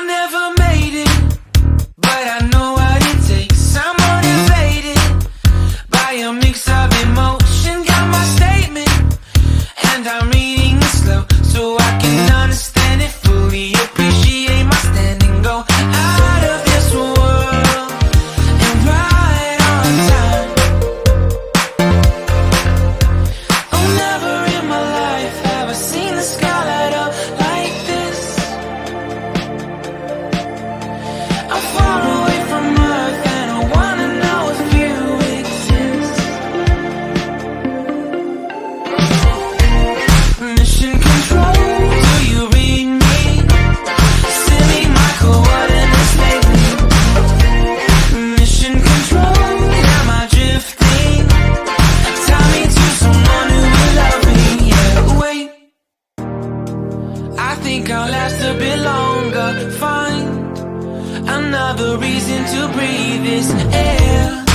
I never made it, but I know what it takes. I'm motivated by a mix of emotion. Got my statement, and I'm reading it slow so I can understand it fully. Appreciate my standing, go out of this world and right on time. Oh, never in my life have I seen the sky light up like this. I'm far away from Earth and I wanna know if you exist. Mission control, do you read me? Send me my coordinates lately. Mission control, am I drifting? Tie me to someone who will love me. Yeah, wait, I think I'll last a bit longer. Find another reason to breathe this air.